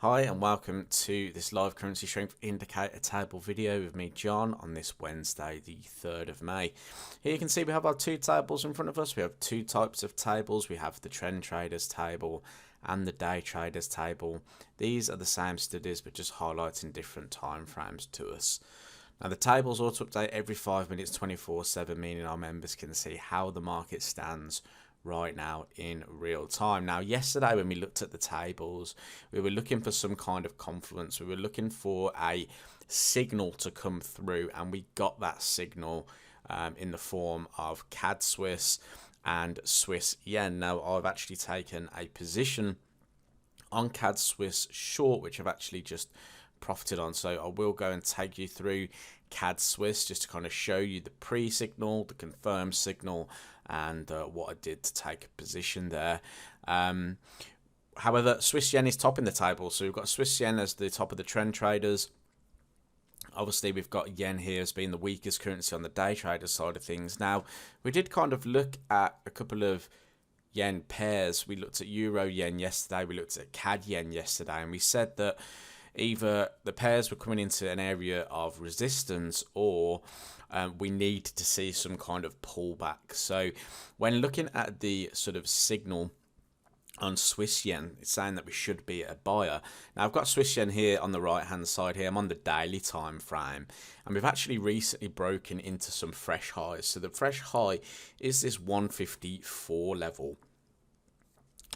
Hi and welcome to this live currency strength indicator table video with me, John, on this Wednesday the 3rd of May. Here you can see we have our two tables in front of us. We have two types of tables. We have the trend traders table and the day traders table. These are the same studies but just highlighting different time frames to us. Now the tables auto update every 5 minutes 24/7, meaning our members can see how the market stands right now in real time. Now yesterday when we looked at the tables, we were looking for some kind of confluence. We were looking for a signal to come through, and we got that signal in the form of CAD Swiss and Swiss yen. Now I've actually taken a position on CAD Swiss short, which I've actually just profited on, so I will go and take you through CAD Swiss just to kind of show you the pre-signal, the confirmed signal, and what I did to take a position there. However, Swiss yen is topping the table, so we've got Swiss yen as the top of the trend traders. Obviously we've got yen here as being the weakest currency on the day trader side of things. Now we did kind of look at a couple of yen pairs. We looked at euro yen yesterday, we looked at CAD yen yesterday, and we said that either the pairs were coming into an area of resistance or we need to see some kind of pullback. So when looking at the sort of signal on Swiss yen, it's saying that we should be a buyer. Now I've got Swiss yen here on the right hand side here. I'm on the daily time frame, and we've actually recently broken into some fresh highs. So the fresh high is this 154 level.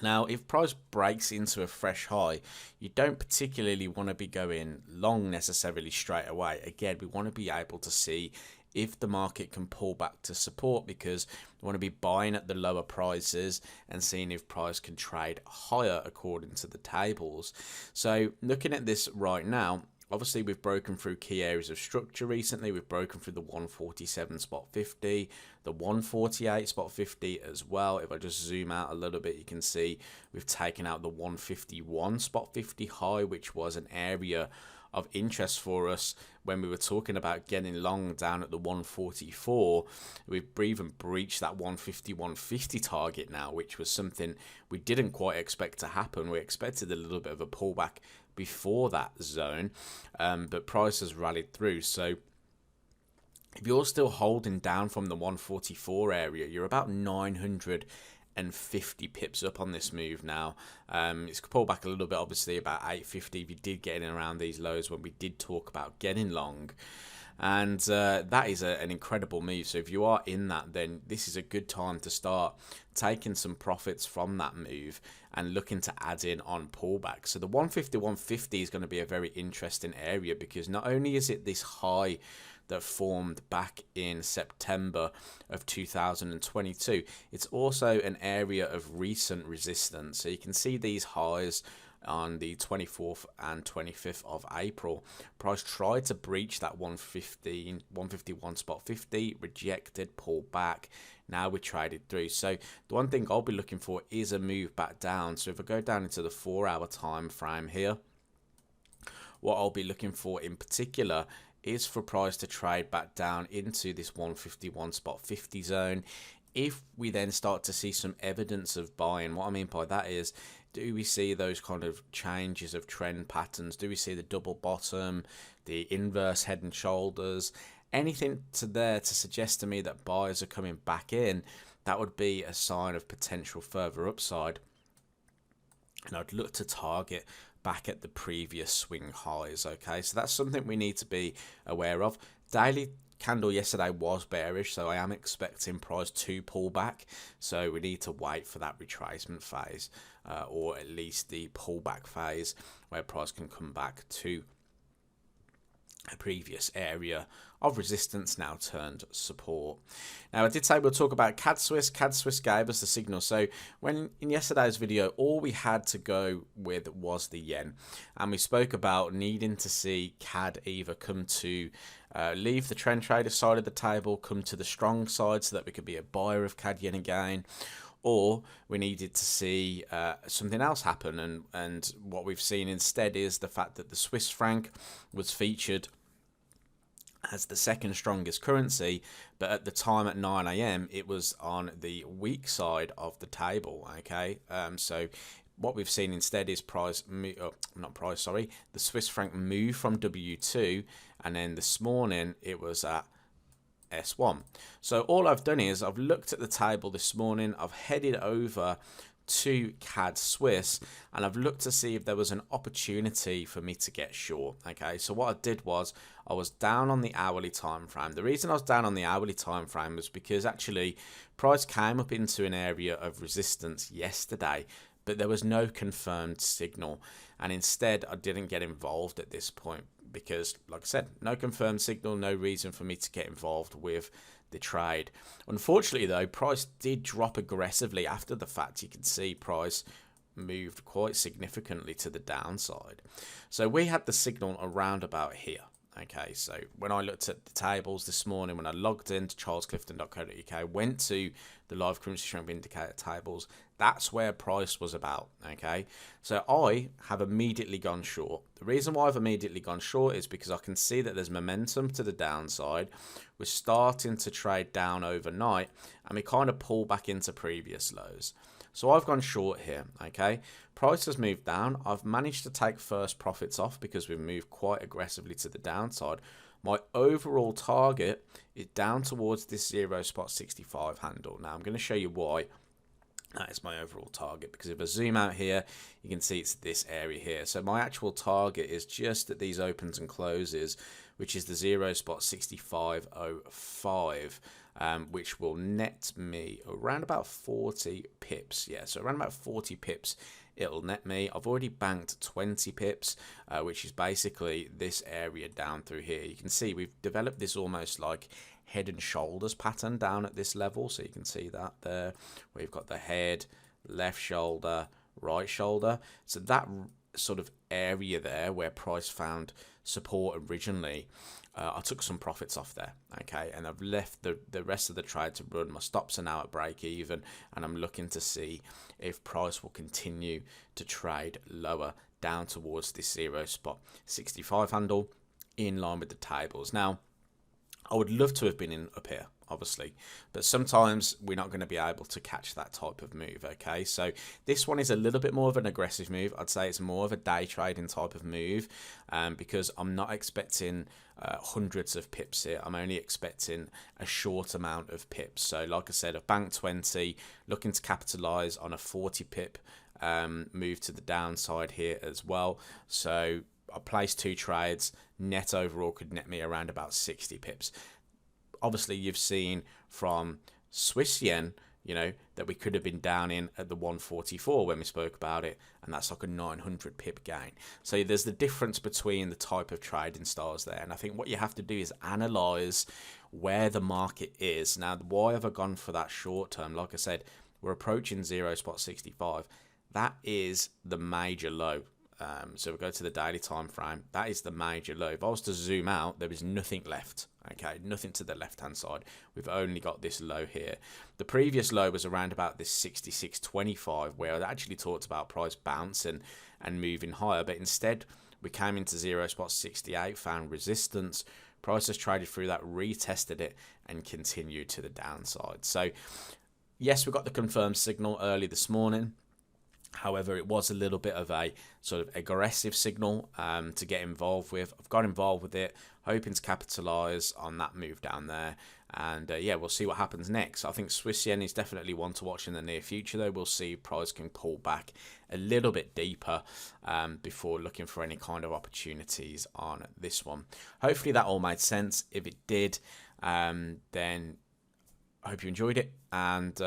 Now, if price breaks into a fresh high, you don't particularly want to be going long necessarily straight away. Again, we want to be able to see if the market can pull back to support, because we want to be buying at the lower prices and seeing if price can trade higher according to the tables. So looking at this right now, obviously we've broken through key areas of structure recently. We've broken through the 147 spot 50, the 148 spot 50 as well. If I just zoom out a little bit, you can see we've taken out the 151 spot 50 high, which was an area of interest for us when we were talking about getting long down at the 144. We've even breached that 150 target now, which was something we didn't quite expect to happen. We expected a little bit of a pullback before that zone, but price has rallied through. So if you're still holding down from the 144 area, you're about 950 pips up on this move now. It's pulled back a little bit, obviously about 850 if you did get in around these lows when we did talk about getting long. And that is an incredible move. So if you are in that, then this is a good time to start taking some profits from that move and looking to add in on pullback. So the 150 is going to be a very interesting area, because not only is it this high that formed back in September of 2022, it's also an area of recent resistance. So you can see these highs on the 24th and 25th of April. Price tried to breach that 151 spot 50, rejected, pulled back. Now we traded through. So the one thing I'll be looking for is a move back down. So if I go down into the 4-hour time frame here, what I'll be looking for in particular is for price to trade back down into this 151 spot 50 zone. If we then start to see some evidence of buying, what I mean by that is, do we see those kind of changes of trend patterns? Do we see the double bottom, the inverse head and shoulders? Anything to there to suggest to me that buyers are coming back in, that would be a sign of potential further upside. And I'd look to target back at the previous swing highs. Okay, so that's something we need to be aware of. Daily candle yesterday was bearish, so I am expecting price to pull back. So we need to wait for that retracement phase, or at least the pullback phase, where price can come back to a previous area of resistance now turned support. Now I did say we'll talk about CAD Swiss. CAD Swiss gave us the signal. So when in yesterday's video, all we had to go with was the yen, and we spoke about needing to see CAD either come to leave the trend trader side of the table, come to the strong side so that we could be a buyer of CAD yen again, or we needed to see something else happen. And what we've seen instead is the fact that the Swiss franc was featured as the second strongest currency, but at the time at 9 AM it was on the weak side of the table. Okay, so what we've seen instead is the Swiss franc move from W2, and then this morning it was at S1. So all I've done is I've looked at the table this morning, I've headed over to CAD Swiss, and I've looked to see if there was an opportunity for me to get short. Okay, so what I did was I was down on the hourly time frame. The reason I was down on the hourly time frame was because actually price came up into an area of resistance yesterday, but there was no confirmed signal, and instead I didn't get involved at this point because, like I said, no confirmed signal, no reason for me to get involved with the trade. Unfortunately though, price did drop aggressively after the fact. You can see price moved quite significantly to the downside. So we had the signal around about here. Okay, so when I looked at the tables this morning, when I logged into charlesclifton.co.uk, went to the live currency strength indicator tables, that's where price was about. Okay, so I have immediately gone short. The reason why I've immediately gone short is because I can see that there's momentum to the downside. We're starting to trade down overnight, and we kind of pull back into previous lows. So I've gone short here, okay? Price has moved down. I've managed to take first profits off because we've moved quite aggressively to the downside. My overall target is down towards this 0.65 handle. Now I'm going to show you why that is my overall target, because if I zoom out here, you can see it's this area here. So my actual target is just at these opens and closes, which is the 0.6505. Which will net me around about 40 pips. Yeah, so around about 40 pips it'll net me. I've already banked 20 pips, which is basically this area down through here. You can see we've developed this almost like head and shoulders pattern down at this level. So you can see that there. We've got the head, left shoulder, right shoulder. So that sort of area there where price found support originally, I took some profits off there, okay, and I've left the rest of the trade to run. My stops are now at break even, and I'm looking to see if price will continue to trade lower down towards this 0.65 handle in line with the tables. Now, I would love to have been in up here, obviously, but sometimes we're not going to be able to catch that type of move. Okay, so this one is a little bit more of an aggressive move. I'd say it's more of a day trading type of move, because I'm not expecting hundreds of pips here. I'm only expecting a short amount of pips. So like I said, I've banked 20, looking to capitalize on a 40 pip move to the downside here as well. So I placed 2 trades. Net overall could net me around about 60 pips. Obviously, you've seen from Swiss yen, you know, that we could have been down in at the 144 when we spoke about it, and that's like a 900 pip gain. So there's the difference between the type of trading styles there, and I think what you have to do is analyze where the market is. Now, why have I gone for that short term? Like I said, we're approaching 0.65. That is the major low. So we go to the daily time frame. That is the major low. If I was to zoom out, there is nothing left. Okay, nothing to the left hand side. We've only got this low here. The previous low was around about this 66.25, where I actually talked about price bouncing and moving higher, but instead we came into 0.68, found resistance. Price has traded through that, retested it, and continued to the downside. So yes, we got the confirmed signal early this morning. However, it was a little bit of a sort of aggressive signal to get involved with. I've got involved with it, hoping to capitalize on that move down there. And yeah, we'll see what happens next. I think Swiss yen is definitely one to watch in the near future, though. We'll see if price can pull back a little bit deeper before looking for any kind of opportunities on this one. Hopefully that all made sense. If it did, then I hope you enjoyed it, and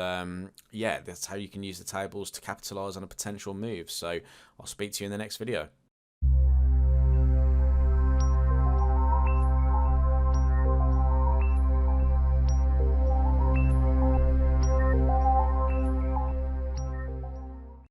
yeah, that's how you can use the tables to capitalize on a potential move. So I'll speak to you in the next video.